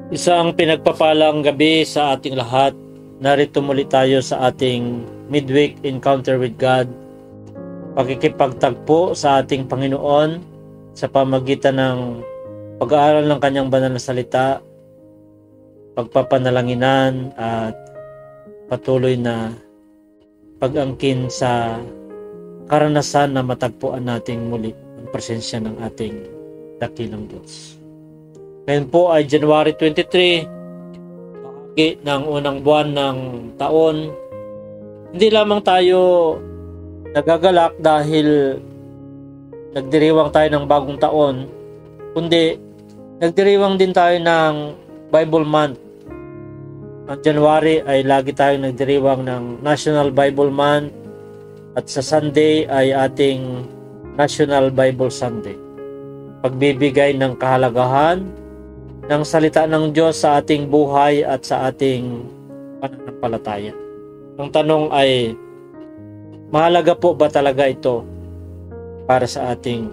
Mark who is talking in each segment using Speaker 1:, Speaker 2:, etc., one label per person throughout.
Speaker 1: Isang pinagpapalang gabi sa ating lahat. Narito muli tayo sa ating midweek encounter with God. Pakikipagtagpo sa ating Panginoon sa pamagitan ng pag-aaral ng kanyang banal na salita, pagpapanalanginan at patuloy na pag-angkin sa karanasan na matagpuan nating muli ang presensya ng ating dakilang Diyos. Ngayon po ay January 23, bahagi ng unang buwan ng taon. Hindi lamang tayo nagagalak dahil nagdiriwang tayo ng bagong taon, kundi nagdiriwang din tayo ng Bible Month. Ang January ay lagi tayong nagdiriwang ng National Bible Month at sa Sunday ay ating National Bible Sunday. Pagbibigay ng kahalagahan ng salita ng Diyos sa ating buhay at sa ating pananampalataya. Ang tanong ay, mahalaga po ba talaga ito para sa ating?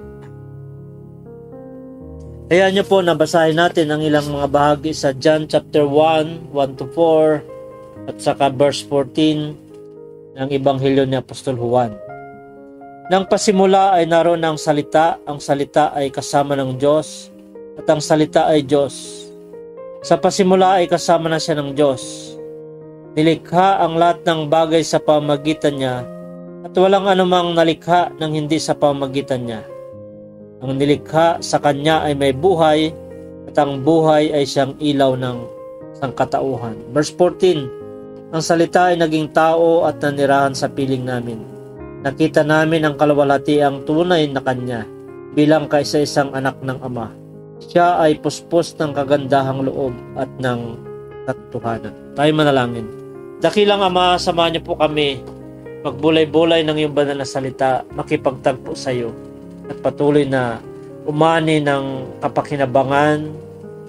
Speaker 1: Hayaan niyo po na basahin natin ang ilang mga bahagi sa John chapter 1, 1-4 at saka verse 14 ng Ebanghelyo ni Apostol Juan. Nang pasimula ay naroon ang salita ay kasama ng Diyos, at ang salita ay Diyos. Sa pasimula ay kasama na siya ng Diyos. Nilikha ang lahat ng bagay sa pamamagitan niya, at walang anumang nalikha ng hindi sa pamamagitan niya. Ang nilikha sa kanya ay may buhay, at ang buhay ay siyang ilaw ng sangkatauhan. Verse 14, ang salita ay naging tao at nanirahan sa piling namin. Nakita namin ang kaluwalhatiang tunay na kanya bilang kaisa-isang anak ng Ama. Siya ay puspos ng kagandahang loob at ng katotohanan. Tayo manalangin. Dakilang Ama, samahan niyo po kami magbulay-bulay ng iyong banal na salita, makipagtagpo sa iyo at patuloy na umani ng kapakinabangan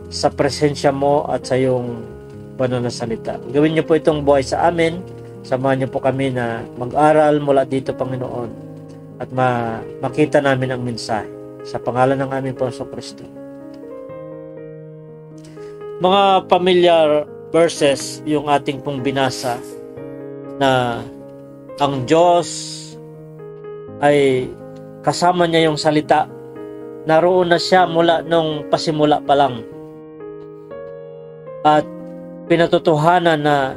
Speaker 1: sa presensya mo at sa iyong banal na salita. Gawin niyo po itong buhay sa amin. Samahan niyo po kami na mag-aral mula dito, Panginoon, at makita namin ang mensahe. Sa pangalan ng aming Panginoong Kristo. Mga familiar verses yung ating pong binasa na ang Diyos ay kasama niya yung salita. Naroon na siya mula nung pasimula pa lang. At pinatotohanan na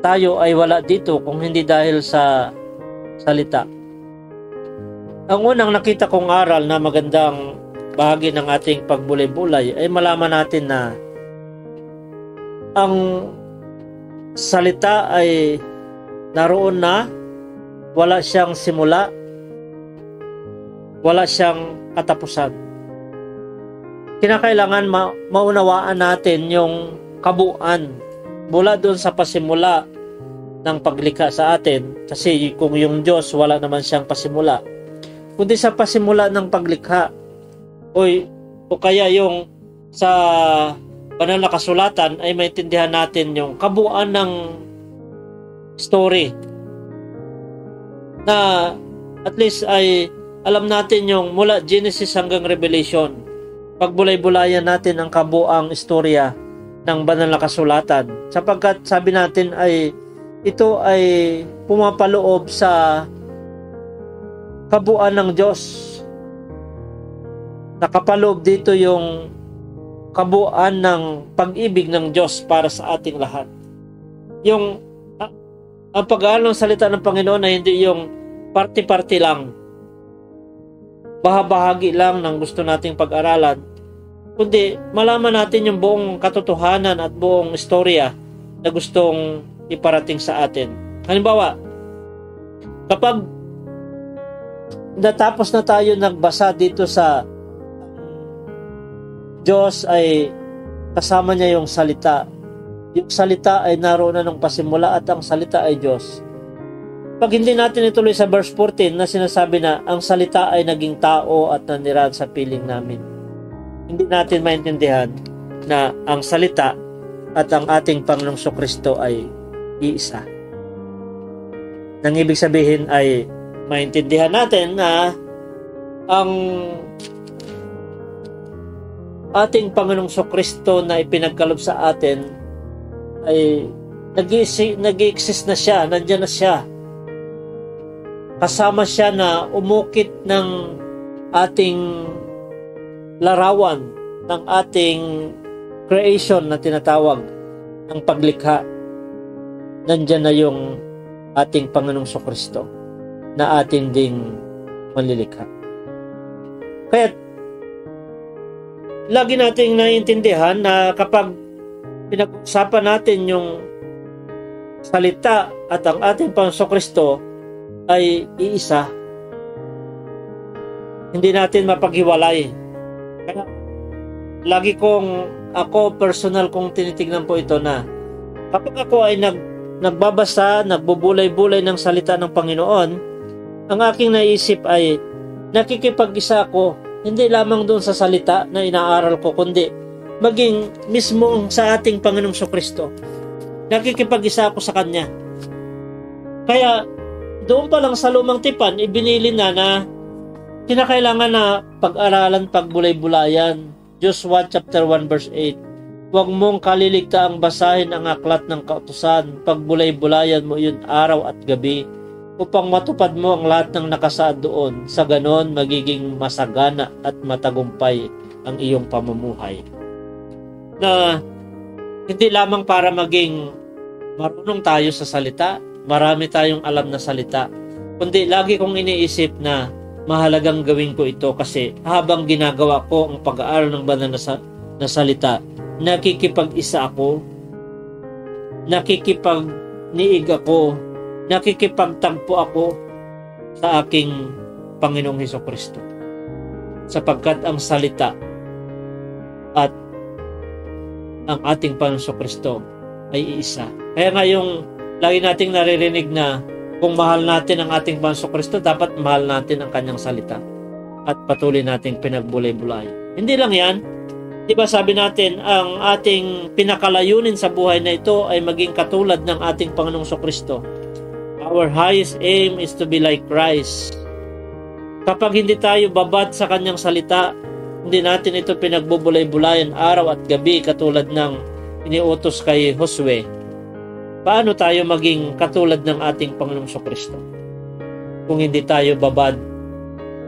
Speaker 1: tayo ay wala dito kung hindi dahil sa salita. Ang unang nakita kong aral na magandang bahagi ng ating pagbulay-bulay ay malaman natin na ang salita ay naroon na, wala siyang simula, wala siyang katapusan. Kinakailangan maunawaan natin yung kabuuan mula doon sa pasimula ng paglikha sa atin, kasi kung yung Diyos wala naman siyang pasimula, kundi sa pasimula ng paglikha o kaya yung sa banal na kasulatan ay maintindihan natin yung kabuuan ng story na at least ay alam natin yung mula Genesis hanggang Revelation. Pagbulay-bulayan natin ang kabuuang istorya ng banal na kasulatan, sapagkat sabi natin ay ito ay pumapaloob sa kabuuan ng Diyos. Nakapaloob dito yung kabuuan ng pag-ibig ng Diyos para sa ating lahat. Yung ang pag-aaral ng salita ng Panginoon ay hindi yung party-party lang, bahagi lang ng gusto nating pag-aralan, kundi malaman natin yung buong katotohanan at buong istorya na gustong iparating sa atin. Halimbawa, kapag natapos na tayo nagbasa dito sa Diyos ay kasama niya yung salita. Yung salita ay naroon na nung pasimula at ang salita ay Diyos. Pag hindi natin ituloy sa verse 14 na sinasabi na ang salita ay naging tao at nanirahan sa piling namin, hindi natin maintindihan na ang salita at ang ating Panginoong Kristo ay iisa. Nang ibig sabihin ay maintindihan natin na ang ating Panginoong Kristo na ipinagkaloob sa atin ay nag-i-exist na siya, nandiyan na siya. Kasama siya na umukit ng ating larawan, ng ating creation na tinatawag ng paglikha. Nandiyan na yung ating Panginoong Kristo na atin ding manlilikha. Kaya lagi nating naiintindihan na kapag pinag-usapan natin yung salita at ang ating Panginoong Kristo ay iisa, hindi natin mapaghiwalay. Kaya lagi ako personal kong tinitingnan po ito na kapag ako ay nagbabasa, nagbubulay-bulay ng salita ng Panginoon, ang aking naisip ay nakikipag-isa ako, hindi lamang doon sa salita na inaaral ko, kundi maging mismo sa ating Panginoong Kristo. Nakikipag-isa ako sa Kanya. Kaya doon pa lang sa lumang tipan, ibinili na kinakailangan na pag-aralan, pagbulay-bulayan. Joshua chapter 1 verse 8. Huwag mong kaliligtaang basahin ang aklat ng kautusan, pagbulay-bulayan mo yun araw at gabi, upang matupad mo ang lahat ng nakasaad doon. Sa ganon, magiging masagana at matagumpay ang iyong pamumuhay. Na hindi lamang para maging marunong tayo sa salita, marami tayong alam na salita, kundi lagi kong iniisip na mahalagang gawin ko ito kasi habang ginagawa ko ang pag-aaral ng banal na salita, nakikipag-isa ako, nakikipag-niig ako, nakikipagtagpo ako sa aking Panginoong Hesukristo. Sapagkat ang salita at ang ating Panginoong Hesukristo ay iisa. Kaya nga yung lagi nating naririnig na kung mahal natin ang ating Panginoong Hesukristo, dapat mahal natin ang Kanyang salita at patuloy nating pinagbulay-bulay. Hindi lang yan. Diba sabi natin, ang ating pinakalayunin sa buhay na ito ay maging katulad ng ating Panginoong Hesukristo. Our highest aim is to be like Christ. Kapag hindi tayo babad sa Kanyang salita, hindi natin ito pinagbubulay-bulayan araw at gabi katulad ng iniutos kay Josue, paano tayo maging katulad ng ating Panginoong Hesukristo kung hindi tayo babad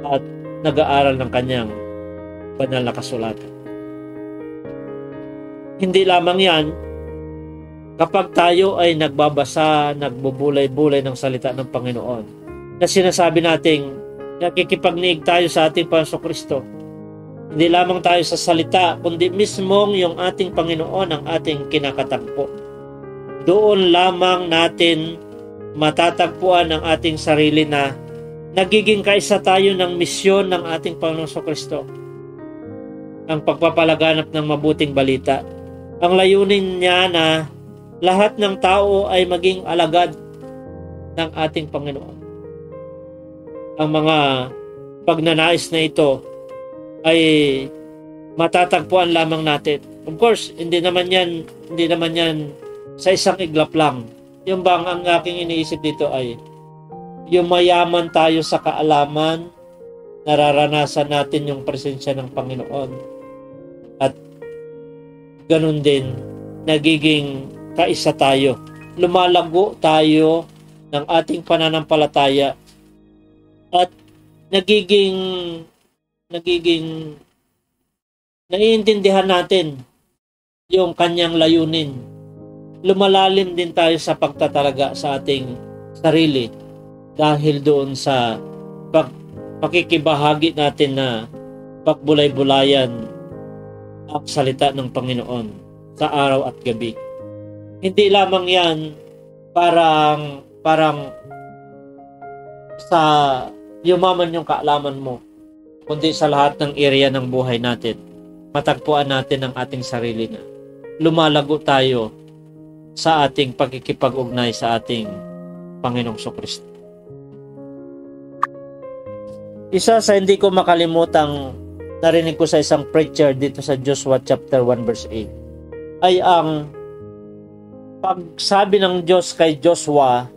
Speaker 1: at nag-aaral ng Kanyang banal na kasulatan? Hindi lamang yan, kapag tayo ay nagbabasa, nagbubulay-bulay ng salita ng Panginoon, na sinasabi nating nakikipagniig tayo sa ating Panginoong Hesukristo, hindi lamang tayo sa salita, kundi mismong yung ating Panginoon ang ating kinakatagpo. Doon lamang natin matatagpuan ang ating sarili na nagiging kaisa tayo ng misyon ng ating Panginoong Hesukristo. Ang pagpapalaganap ng mabuting balita. Ang layunin niya na lahat ng tao ay maging alagad ng ating Panginoon. Ang mga pagnanais na ito ay matatagpuan lamang natin. Of course, hindi naman yan sa isang iglap lang. Yung bang ang aking iniisip dito ay yung mayaman tayo sa kaalaman, nararanasan natin yung presensya ng Panginoon. At ganun din, nagiging kaisa tayo. Lumalago tayo ng ating pananampalataya at nagiging naiintindihan natin yung Kanyang layunin. Lumalalim din tayo sa pagtatalaga sa ating sarili dahil doon sa pakikibahagi natin na pagbulay-bulayan ang salita ng Panginoon sa araw at gabi. Hindi lamang yan parang sa yumaman yung kaalaman mo, kundi sa lahat ng area ng buhay natin, matagpuan natin ang ating sarili na lumalago tayo sa ating pagkikipag-ugnay sa ating Panginoong Hesukristo. Isa sa hindi ko makalimutang narinig ko sa isang preacher dito sa Joshua chapter 1 verse 8 ay ang pagsabi ng Diyos kay Joshua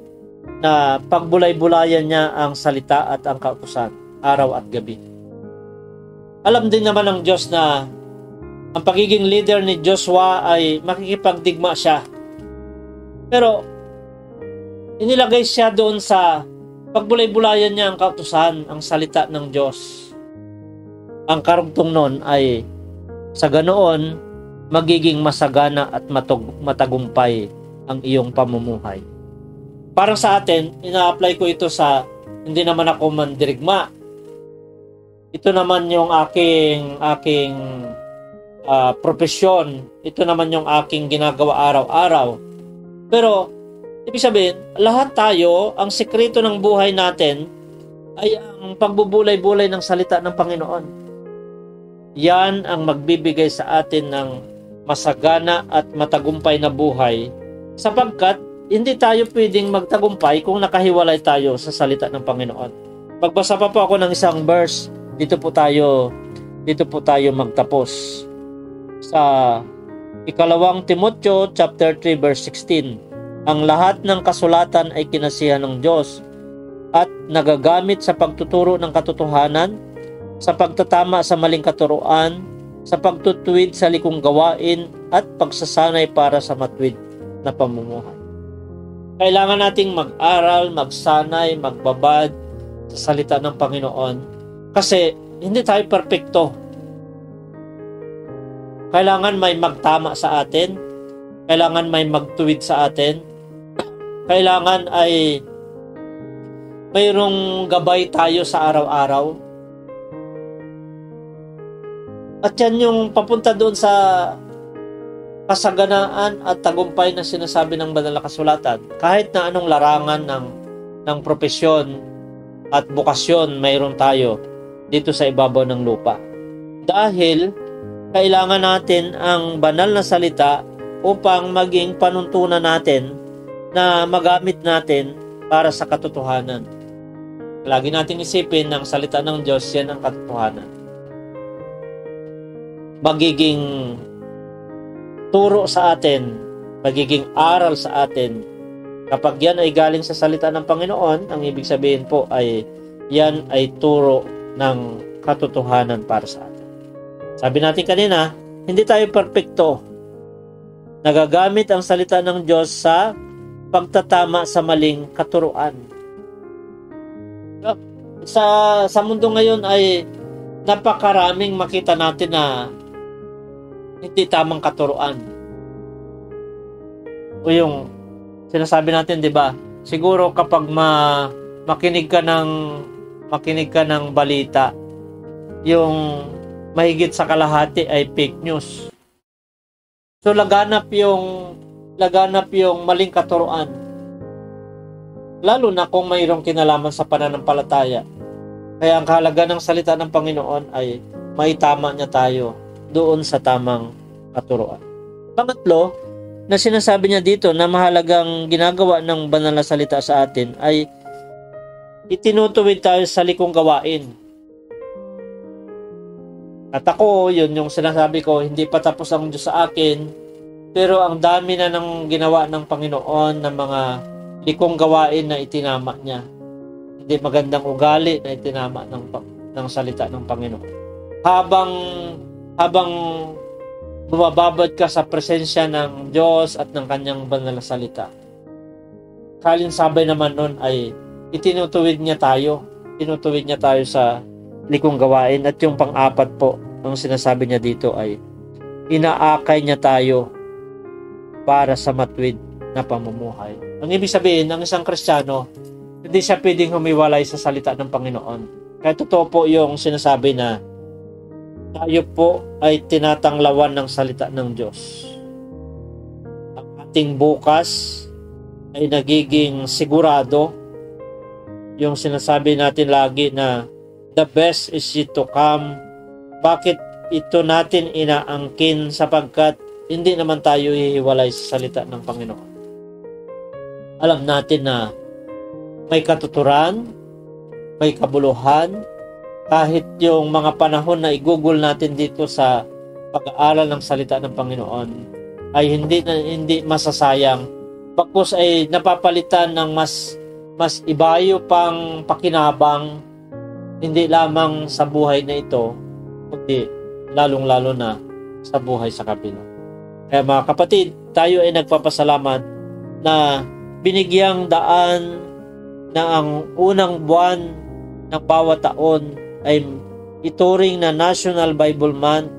Speaker 1: na pagbulay-bulayan niya ang salita at ang kautusan araw at gabi. Alam din naman ng Diyos na Ang pagiging leader ni Joshua ay makikipagdigma siya. Pero inilagay siya doon sa pagbulay-bulayan niya ang kautusan, ang salita ng Diyos. Ang karugtong nun ay sa ganoon, magiging masagana at matagumpay ang iyong pamumuhay. Parang sa atin, ina-apply ko ito sa hindi naman ako mandirigma. Ito naman yung aking profesyon. Ito naman yung aking ginagawa araw-araw. Pero, ibig sabihin, lahat tayo, ang sekreto ng buhay natin ay ang pagbubulay-bulay ng salita ng Panginoon. Yan ang magbibigay sa atin ng masagana at matagumpay na buhay, sapagkat hindi tayo pwedeng magtagumpay kung nakahiwalay tayo sa salita ng Panginoon. Magbasa pa po ako ng isang verse, dito po tayo magtapos. Sa ikalawang Timoteo chapter 3 verse 16, ang lahat ng kasulatan ay kinasihan ng Diyos at nagagamit sa pagtuturo ng katotohanan, sa pagtatama sa maling katuruan, sa pagtutuwid sa likong gawain at pagsasanay para sa matuwid na pamumuhay. Kailangan nating mag-aral, magsanay, magbabad sa salita ng Panginoon kasi hindi tayo perpekto. Kailangan may magtama sa atin, kailangan may magtuwid sa atin, kailangan ay mayroong gabay tayo sa araw-araw. At yan yung papunta doon sa kasaganaan at tagumpay na sinasabi ng banal na kasulatan. Kahit na anong larangan ng propesyon at bukasyon mayroon tayo dito sa ibabaw ng lupa. Dahil kailangan natin ang banal na salita upang maging panuntunan natin na magamit natin para sa katotohanan. Lagi natin isipin ng salita ng Diyos, yan ang katotohanan. Magiging turo sa atin, magiging aral sa atin. Kapag yan ay galing sa salita ng Panginoon, ang ibig sabihin po ay yan ay turo ng katotohanan para sa atin. Sabi natin kanina, hindi tayo perpekto. Nagagamit ang salita ng Diyos sa pagtatama sa maling katuruan. Sa mundo ngayon ay napakaraming makita natin na hindi tamang katuruan. O yung sinasabi natin, 'di ba? Siguro kapag makinig ka ng balita, yung mahigit sa kalahati ay fake news. So laganap yung maling katuruan. Lalo na kung mayroong kinalaman sa pananampalataya. Kaya ang kahalaga ng salita ng Panginoon ay maitama niya tayo doon sa tamang katuruan. Pangatlo, na sinasabi niya dito na mahalagang ginagawa ng banal na salita sa atin ay itinutuwid tayo sa likong gawain. At ako, yun yung sinasabi ko, hindi pa tapos ang Diyos sa akin, pero ang dami na ng ginawa ng Panginoon ng mga likong gawain na itinama niya. Hindi magandang ugali na itinama ng salita ng Panginoon. Habang bumababad ka sa presensya ng Diyos at ng kanyang banal na salita, kalinsabay naman nun ay itinutuwid niya tayo sa likong gawain. At yung pang-apat po, ang sinasabi niya dito ay inaakay niya tayo para sa matuwid na pamumuhay. Ang ibig sabihin, ang isang Kristiyano, hindi siya pwedeng humiwalay sa salita ng Panginoon. Kaya totoo po yung sinasabi na tayo po ay tinatanglawan ng salita ng Diyos. Ang ating bukas ay nagiging sigurado. Yung sinasabi natin lagi na the best is yet to come. Bakit ito natin inaangkin? Sapagkat hindi naman tayo hihiwalay sa salita ng Panginoon. Alam natin na may katuturan, may kabuluhan. Kahit yung mga panahon na i-google natin dito sa pag-aaral ng salita ng Panginoon ay hindi masasayang. Bagkus ay napapalitan ng mas ibayo pang pakinabang, hindi lamang sa buhay na ito, kundi lalong-lalo na sa buhay sa kabila. Kaya mga kapatid, tayo ay nagpapasalamat na binigyang daan na ang unang buwan ng bawat taon ay ituring na National Bible Month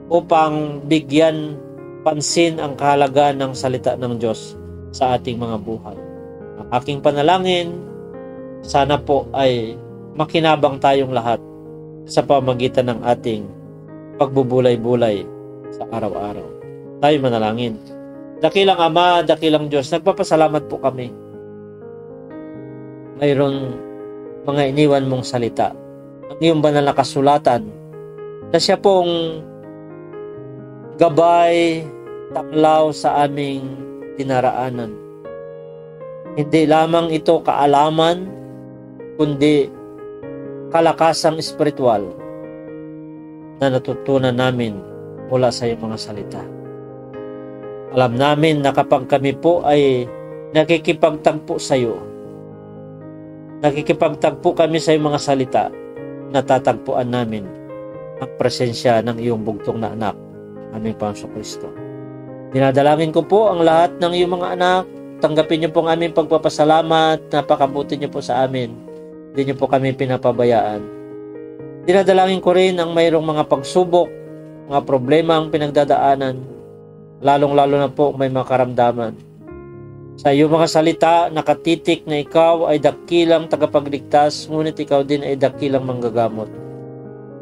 Speaker 1: upang bigyan pansin ang kahalagaan ng salita ng Diyos sa ating mga buhay. Ang aking panalangin, sana po ay makinabang tayong lahat sa pamagitan ng ating pagbubulay-bulay sa araw-araw. Tayo manalangin. Dakilang Ama, dakilang Diyos, nagpapasalamat po kami. Mayroon mga iniwan mong salita, ang iyong banal na kasulatan, na siya pong gabay, taklaw sa aming dinaraanan. Hindi lamang ito kaalaman, kundi kalakasang espiritual na natutunan namin mula sa iyong mga salita. Alam namin na kapag kami po ay nakikipagtagpo sa iyo, nakikipagtagpo kami sa iyong mga salita, natatagpuan namin ang presensya ng iyong bugtong na anak, aming Panginoong Kristo. Dinadalangin ko po ang lahat ng iyong mga anak. Tanggapin niyo po ang aming pagpapasalamat. Napakabuti niyo po sa amin. Hindi niyo po kami pinapabayaan. Dinadalangin ko rin ang mayroong mga pagsubok, mga problema ang pinagdadaanan, lalong-lalo na po may mga karamdaman. Sa iyong mga salita, nakatitik na ikaw ay dakilang tagapagligtas, ngunit ikaw din ay dakilang manggagamot.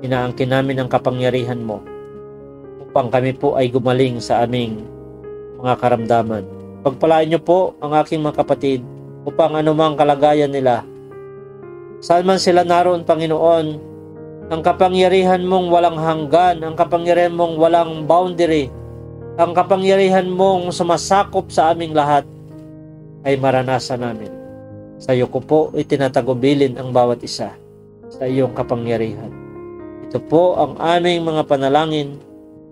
Speaker 1: Inaangkin namin ang kapangyarihan mo upang kami po ay gumaling sa aming mga karamdaman. Pagpalain niyo po ang aking mga kapatid upang anumang kalagayan nila, saan man sila naroon, Panginoon, ang kapangyarihan mong walang hanggan, ang kapangyarihan mong walang boundary, ang kapangyarihan mong sumasakop sa aming lahat ay maranasan namin. Sa iyo ko po itinatagubilin ang bawat isa sa iyong kapangyarihan. Ito po ang aming mga panalangin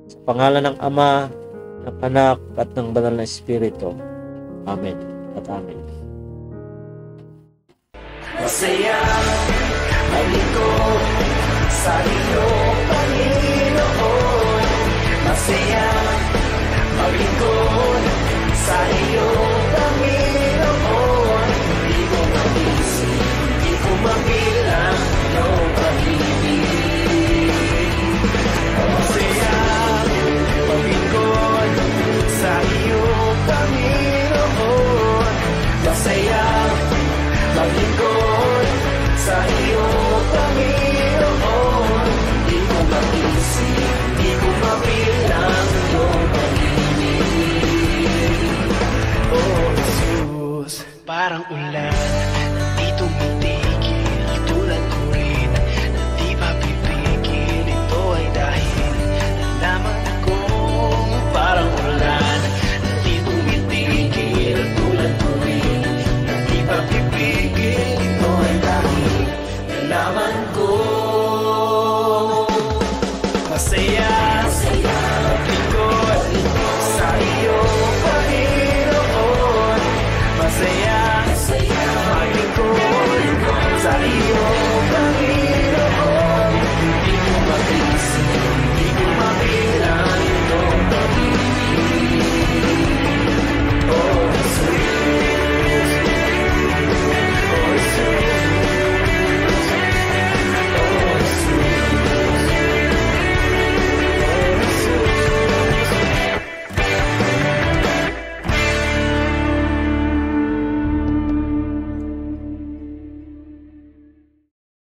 Speaker 1: sa pangalan ng Ama, ng Anak at ng Banal na Espiritu. Amen at Amen.
Speaker 2: Masaya maglingkod sa iyo, Panginoon. Masaya maglingkod sa iyo, Panginoon. Di ko maisip, di ko mabilang iyong pag-ibig. Masaya maglingkod sa iyo, Panginoon. Masaya maglingkod sa iyo, Panginoon. Di ko maisip, di ko mabilang iyong pag-ibig. Oh Jesus, parang ulan, di tumitigil, tulad ko rin, na di mapipigil. Ito ay dahil nalaman kong parang ulan, na di tumitigil, tulad ko rin, na di mapipigil. Ito ay dahil nalaman ko. Masaya